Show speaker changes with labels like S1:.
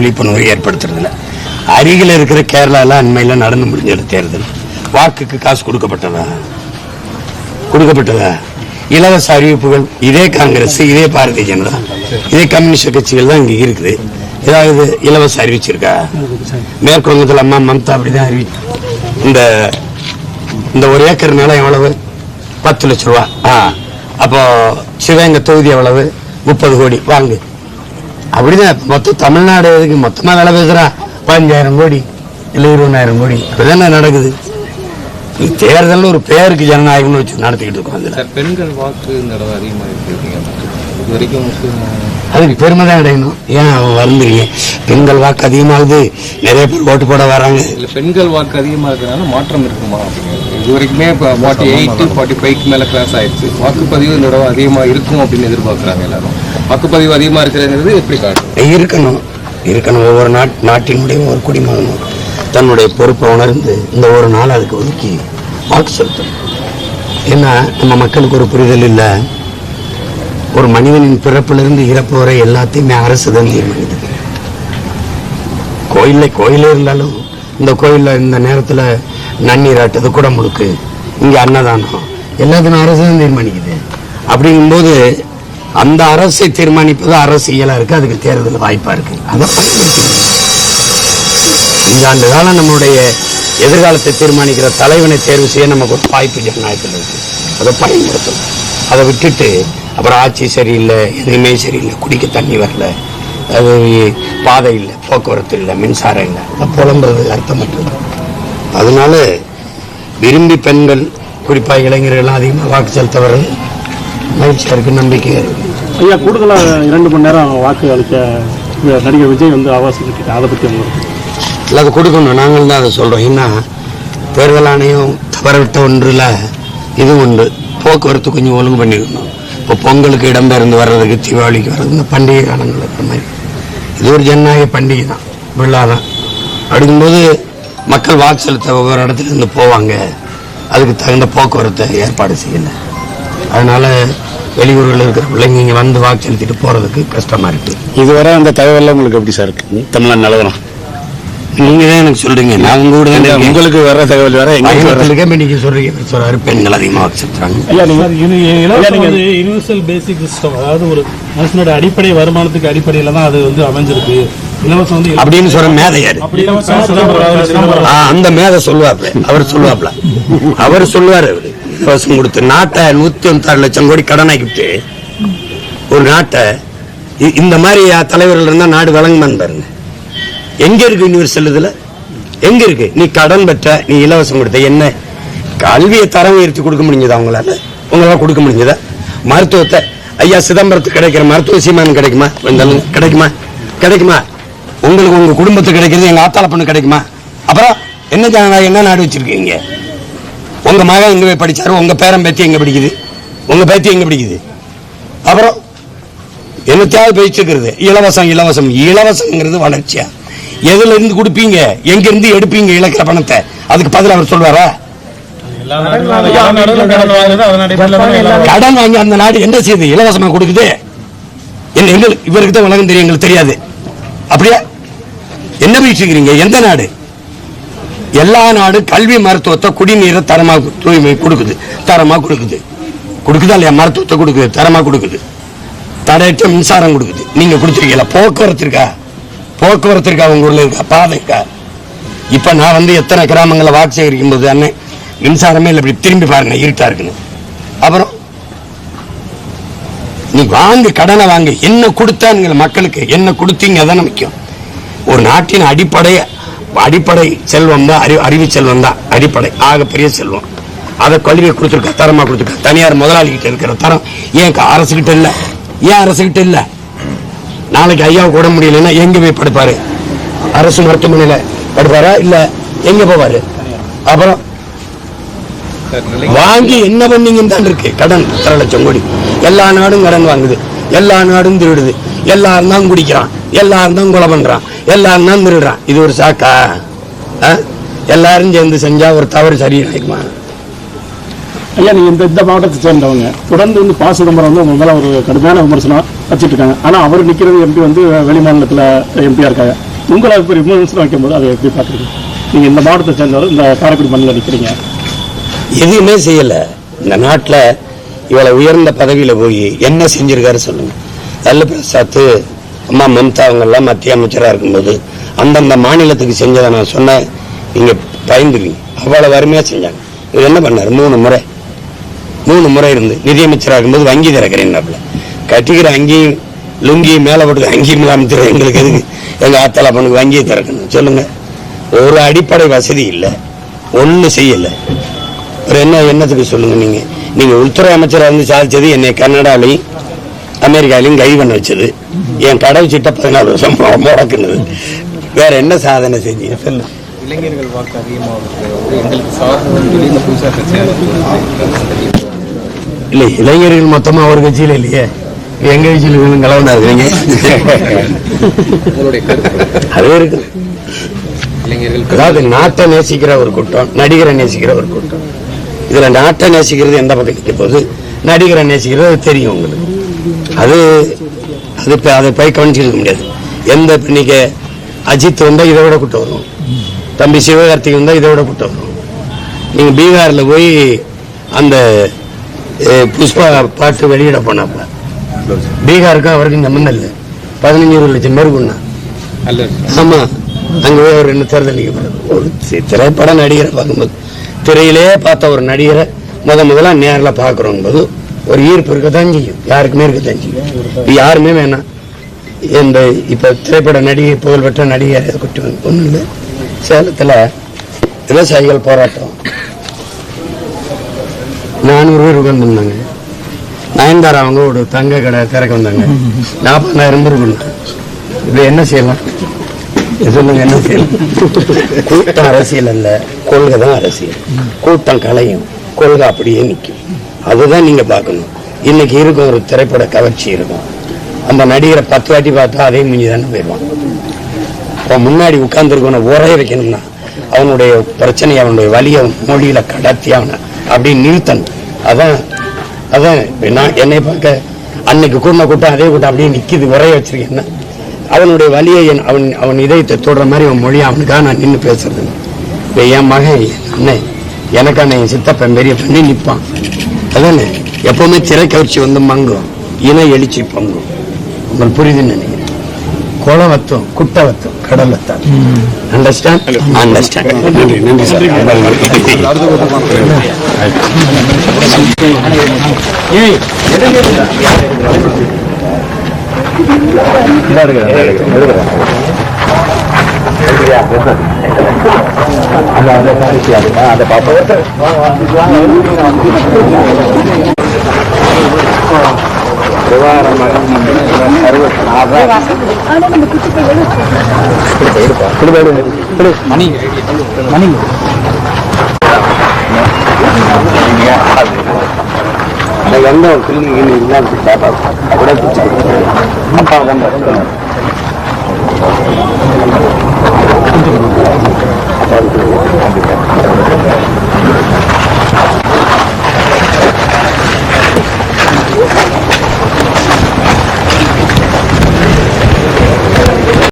S1: விழிப்புணர்வு ஏற்படுத்துறதுல அருகில் இருக்கிற கேரளாவில் அண்மையில் நடந்து முடிஞ்ச தேர்தல் வாக்குக்கு காசு கொடுக்கப்பட்டதா இலவச அறிவிப்புகள் இதே காங்கிரஸ், இதே பாரதிய ஜனதா, இதே கம்யூனிஸ்ட் கட்சிகள் தான் இங்க இருக்குது. ஏதாவது இலவச அறிவிச்சிருக்கா? மேற்கு வங்கத்தில் அம்மா மம்தா அப்படிதான் இந்த ஒரு ஏக்கர் நிலம் எவ்வளவு? 10 லட்சம் ரூபா. அப்போ சிவகங்கை தொகுதி எவ்வளவு? 30 கோடி வாங்கு. அப்படிதான் மொத்தம் தமிழ்நாடு மொத்தமா வேலை பேசுறா 15,000 கோடி இல்ல 20,000 கோடி. அப்படிதான் நடக்குது. தேர்தல் ஒரு பேருக்கு ஜனநாயகம்னு வச்சு நடத்திக்கிட்டு இருக்கோம்.
S2: பெண்கள் வாக்கு அதிகமாக இது வரைக்கும்
S1: அதுக்கு பெருமை தான் அடையணும். ஏன் வருந்துறீங்க? பெண்கள் வாக்கு அதிகமாகுது, நிறைய பேர் ஓட்டு போட வராங்க.
S2: இல்லை, பெண்கள் வாக்கு அதிகமாக இருக்கிறனால மாற்றம் இருக்குமா? இது வரைக்குமே இப்போ 48 45 மேலே கிராஸ் ஆயிடுச்சு. வாக்குப்பதிவு இந்த தடவை அதிகமாக இருக்கும் அப்படின்னு எதிர்பார்க்குறாங்க எல்லாரும். வாக்குப்பதிவு அதிகமாக இருக்கிறது எப்படி காட்டும்? இருக்கணும்.
S1: ஒவ்வொரு நாட்டினுடைய ஒரு குடிமகனும் தன்னுடைய பொறுப்பை உணர்ந்து இந்த ஒரு நாள் அதுக்கு ஒதுக்கி வாக்கு செலுத்தணும். ஏன்னா நம்ம மக்களுக்கு ஒரு புரிதல் இல்லை. ஒரு மனிதனின் பிறப்பிலிருந்து இறப்பு வரை எல்லாத்தையுமே அரசு தான் தீர்மானிக்குது. கோயிலே இருந்தாலும் இந்த கோயிலில் இந்த நேரத்தில் நன்னீராட்டுறது கூட முழுக்கு, இங்கே அன்னதானம் எல்லாத்தையும் அரசு தான் தீர்மானிக்குது. அப்படிங்கும்போது அந்த அரசை தீர்மானிப்பது அரசியலாக இருக்கு. அதுக்கு தேர்தல் வாய்ப்பா இருக்கு. அதை இந்த ஆண்டு காலம் நம்மளுடைய எதிர்காலத்தை தீர்மானிக்கிற தலைவனை தேர்வு செய்ய நமக்கு ஒரு வாய்ப்பு ஜனநாயகத்தில் இருக்கு. அதை பயன்படுத்தணும். அதை விட்டுட்டு அப்புறம் ஆட்சி சரியில்லை, எதுவுமே சரியில்லை, குடிக்க தண்ணி வரல, அது பாதை இல்லை, போக்குவரத்து இல்லை, மின்சாரம் இல்லை, அதை புலம்புறது அர்த்தமற்றது. அதனால விரும்பி பெண்கள் குறிப்பாக இளைஞர்கள்லாம் அதிகமாக வாக்கு செலுத்த வர்றது மகிழ்ச்சியாக இருக்கு, நம்பிக்கையாக இருக்கு.
S3: ஐயா, கூடுதலாக 2 மணி நேரம் வாக்கு அளிக்க நடிகர் விஜய் அவகாசம், அதை பற்றி
S1: இல்லை, அதை கொடுக்கணும். நாங்கள் தான் அதை சொல்கிறோம். ஏன்னா தேர்தல் ஆணையம் தவறவிட்ட ஒன்றில் இது உண்டு. போக்குவரத்து கொஞ்சம் ஒழுங்கு பண்ணிக்கணும். இப்போ பொங்கலுக்கு இடம்பெயர்ந்து வர்றதுக்கு, தீபாவளிக்கு வர்றது, இந்த பண்டிகை காலங்கள் இருக்கிற மாதிரி இது ஒரு ஜனநாயக பண்டிகை தான், விழா தான். அப்படிங்கும்போது மக்கள் வாக்கு செலுத்த ஒவ்வொரு இடத்துல இருந்து போவாங்க. அதுக்கு தகுந்த போக்குவரத்தை ஏற்பாடு செய்யலை. அதனால வெளியூரில் இருக்கிற பிள்ளைங்க இங்கே வந்து வாக்கு செலுத்திட்டு போகிறதுக்கு கஷ்டமாக இருக்குது.
S3: இதுவரை அந்த தகவல் உங்களுக்கு எப்படி சார் இருக்கு? தமிழ்நாடு நிலவரம்
S1: நீங்க தான் எனக்கு சொல்றீங்க. நான் உங்க கூட தான்
S3: உங்களுக்கு வர தகவல் வேற
S1: நீங்க சொல்றாரு பெண்கள் அதிகமாக வாக்கு செலுத்துறாங்க.
S4: யூனிவர்சல் பேசிக் சிஸ்டம், அதாவது ஒரு மனுஷனோட அடிப்படை வருமானத்துக்கு அடிப்படையில தான் அது அமைஞ்சிருக்கு. இலவசம்
S1: அப்படின்னு சொல்ற மேதையாரு அந்த மேதை சொல்லுவாப்ல. அவர் சொல்லுவாரு இலவசம் கொடுத்து நாட்டை 196 லட்சம் கோடி கடனாக்கிட்டு ஒரு நாட்டை இந்த மாதிரி தலைவர்கள் இருந்தா நாடு வழங்குமான்னு பாருங்க. எங்க இருக்கு யூனிவர்சல்? இதுல எங்க இருக்கு? நீ கடன் பெற்ற, நீ இலவசம் கொடுத்த, என்ன கல்வியை தரம் உயர்த்தி கொடுக்க முடிஞ்சதா? உங்களால கொடுக்க முடிஞ்சதா? மருத்துவத்தை ஐயா சிதம்பரத்துக்கு கிடைக்கிற மருத்துவ சீமான் கிடைக்குமா? கிடைக்குமா? உங்களுக்கு உங்க குடும்பத்துக்கு கிடைக்கிறது எங்க ஆத்தாள பொண்ணு கிடைக்குமா? அப்புறம் என்ன ஜனநாயகம், என்ன நாடு வச்சிருக்கீங்க? உங்க மகன் எங்க போய் படிச்சாரு? உங்க பேரன் பேத்தி எங்க படிக்குது? உங்க பேத்தி எங்க படிக்குது? அப்புறம் என்னத்தையாவது பேச்சுக்கிறது இலவசம்ங்கிறது வளர்ச்சியா? எதுல இருந்து கொடுப்பீங்க? எங்க இருந்து எடுப்பீங்க இழக்கிற பணத்தை? அதுக்கு பதில் அவர் சொல்வாரா? கடன் வாங்கி அந்த நாடு என்ன செய்யுது? இலவசமா கொடுக்குது. இவருக்கு தான் உலகம் தெரியும், எங்களுக்கு தெரியாது. அப்படியா? என்ன பேசிக்கிறீங்க? எந்த நாடு? எல்லா நாடும் கல்வி, மருத்துவத்தை, குடிநீரை தரமா தூய்மை கொடுக்குதா இல்லையா? மருத்துவத்தை கொடுக்குது, தரமா கொடுக்குது, தடையற்ற மின்சாரம் கொடுக்குது. நீங்க கொடுத்துருக்கீங்களா? போக்குவரத்து இருக்கா? உங்க ஊர்ல இருக்கா? பாதை இருக்கா? இப்ப நான் எத்தனை கிராமங்களை வாக்கு சேகரிக்கும் போது அண்ணன் மின்சாரமே இல்லை, இப்படி திரும்பி பாருங்க, இருட்டா இருக்குன்னு. அப்புறம் நீ வாங்க, கடனை வாங்க, என்ன கொடுத்தாங்க மக்களுக்கு? என்ன கொடுத்தீங்க? அதான் முக்கியம். ஒரு நாட்டின் அடிப்படை செல்வம் தான் அறிவு செல்வம் தான் அடிப்படை, ஆகப்பெரிய செல்வம். அதை கல்வியை கொடுத்துருக்கா, தரமா கொடுத்துருக்கா. தனியார் முதலாளி கிட்ட இருக்கிற தரம் ஏன் அரசு கிட்ட இல்ல? நாளைக்கு ஐயாவுக்கு உடம்பு முடியலன்னா எங்க போய் படுப்பாரு? அரசு மருத்துவமனையில படுப்பாரா? இல்ல எங்க போவாரு? அப்புறம் வாங்கி என்ன பண்ணீங்கன்னு தான் இருக்கு. கடன் 1.5 லட்சம் கோடி. எல்லா நாடும் கடன் வாங்குது, எல்லா நாடும் திருடுது, எல்லாரும் தான் குடிக்கிறான், எல்லாரும் தான் கொலை பண்றான், எல்லாரும் தான் திருடுறான். இது ஒரு சாக்கா? எல்லாரும் சேர்ந்து செஞ்சா ஒரு தவறு சரியாயிருமா?
S3: ஐயா, நீங்க இந்த மாவட்டத்தை சேர்ந்தவங்க தொடர்ந்து ப. சிதம்பரம் உங்க மேல ஒரு கடுமையான விமர்சனம் வச்சுட்டு இருக்காங்க. ஆனா அவர் நிக்கிறது எம்பி வெளி மாநிலத்துல எம்பியா இருக்காங்க. உங்களை இப்போ விமர்சனம் வைக்கும்போது அதை எப்படி பார்க்குறீங்க? நீங்கள் இந்த மாவட்டத்தை சேர்ந்தவர், இந்த காரைக்குடி மண்ணில் நிற்கிறீங்க,
S1: எதுவுமே செய்யல. இந்த நாட்டுல இவ்வளவு உயர்ந்த பதவியில போய் என்ன செஞ்சிருக்காரு சொல்லுங்க. லல்லு பிரசாத், அம்மா மம்தா அவங்க எல்லாம் மத்திய அமைச்சரா இருக்கும்போது அந்தந்த மாநிலத்துக்கு செஞ்சதை நான் சொன்னேன், நீங்க பயந்துருவீங்க. அவ்வளவு அருமையா செஞ்சாங்க. இவர் என்ன பண்ணாரு, 3 முறை இருந்து நிதியமைச்சராக இருக்கும்போது வங்கி திறக்கிறேன்னாப்புல, கட்டிக்கிற அங்கேயும் லுங்கி மேல போட்டு அங்கேயும் இல்லாம எங்களுக்கு எதுக்கு, எங்க ஆத்தலா பொண்ணுக்கு வங்கியை திறக்கணும் சொல்லுங்க. ஒரு அடிப்படை வசதி இல்லை, ஒன்னும் செய்யல. ஒரு என்னத்துக்கு சொல்லுங்க. நீங்க உள்துறை அமைச்சராக இருந்து சாதிச்சது என்னை கனடாலையும் அமெரிக்காலையும் கை பண்ண வச்சது, என் கடவுள் சிட்ட 14 வருஷம் முடக்குனது. வேற என்ன சாதனை செஞ்சீங்க சொல்லு.
S2: இளைஞர்கள் வாக்கு அதிகமாக எங்களுக்கு சாதனை இந்த புதுசாக
S1: இல்ல, இளைஞர்கள் மொத்தமா ஒரு கட்சியில இல்லையே, எங்க கட்சியில் கலவனாங்க. அதே இருக்கு.
S2: இளைஞர்கள்
S1: அதாவது நாட்டை நேசிக்கிற ஒரு கூட்டம், நடிகரை நேசிக்கிற ஒரு கூட்டம். இதுல நாட்டை நேசிக்கிறது எந்த பக்கம் நிற்க போது, நடிகரை நேசிக்கிறது தெரியும் உங்களுக்கு. அது அதை போய் கவனிச்சிருக்க முடியாது. எந்த இன்னைக்கு அஜித் வந்தா இதை விட கூட்டம் வரும், தம்பி சிவகார்த்திக் வந்தா இதை விட கூட்டம் வரும். நீங்க பீகார்ல போய் அந்த புஷ்பா பாட்டு வெளியிட போனாப்ப, பீகாருக்கும் அவருக்கும் சம்பந்தம் இல்லை, 15-20 லட்சம் பேர் கொண்டா. ஆமா, அங்க போய் அவர் என்ன தேர்தல் நிற்கப்படுது. ஒரு திரைப்பட நடிகரை பார்க்கும்போது, திரையிலே பார்த்த ஒரு நடிகரை முதல்ல நேரில் பார்க்கிறோம் போது ஒரு ஈர்ப்பு இருக்கத்தான் செய்யும், யாருக்குமே இருக்கத்தான் செய்யும். யாருமே வேணாம். இந்த இப்ப திரைப்பட நடிகை, புகழ்பெற்ற நடிகை குட்டி ஒண்ணு இல்லை, சேலத்துல விவசாயிகள் போராட்டம் 400 பேர் உட்கார்ந்துருந்தாங்க. நயன்தாரா அவங்க ஒரு தங்க கடை திறக்க வந்தாங்க, 40,000 பேர் கொண்டாங்க. இப்ப என்ன செய்யலாம் சொல்லுங்க, என்ன செய்யலாம்? கூட்டம் அரசியல் அல்ல, கொள்கை தான் அரசியல். கூட்டம் கலையும், கொள்கை அப்படியே நிற்கும். அதுதான் நீங்க பார்க்கணும். இன்னைக்கு இருக்கும் ஒரு திரைப்பட கவர்ச்சி இருக்கும், அந்த நடிகரை 10 வாட்டி பார்த்தா அதே மிஞ்சி தானே போயிடுவான். அவன் முன்னாடி உட்கார்ந்துருக்கவனை உரைய வைக்கணும்னா அவனுடைய பிரச்சனையை, அவனுடைய வலியை மொழியில கடத்தி அவனை அப்படி நிறுத்தணும். அதான் நான் என்னை பார்க்க அன்னைக்கு கூட்டம் அதே கூட்டம் அப்படியே நிற்கிது, உரைய வச்சிருக்கேன்னா அவனுடைய வலியை அவன் இதயத்தை தொடுற மாதிரி அவன் மொழியை அவனுக்காக நான் நின்று பேசுறது. இப்போ என் மகன் அண்ணன் எனக்கான என் சித்தப்பன் பெரிய பண்ணி நிற்பான். அதானே எப்பவுமே திரை கவர்ச்சி வந்து மங்கும், இன எழுச்சி பங்கும். உங்களுக்கு புரியுதுன்னு நினைக்கிறேன். குளவத்தம், குட்டவத்தம், கடலத்தான். அண்டர்ஸ்டாண்ட். நன்றி சார். எந்த ஒரு பிள்ளைங்க அப்பா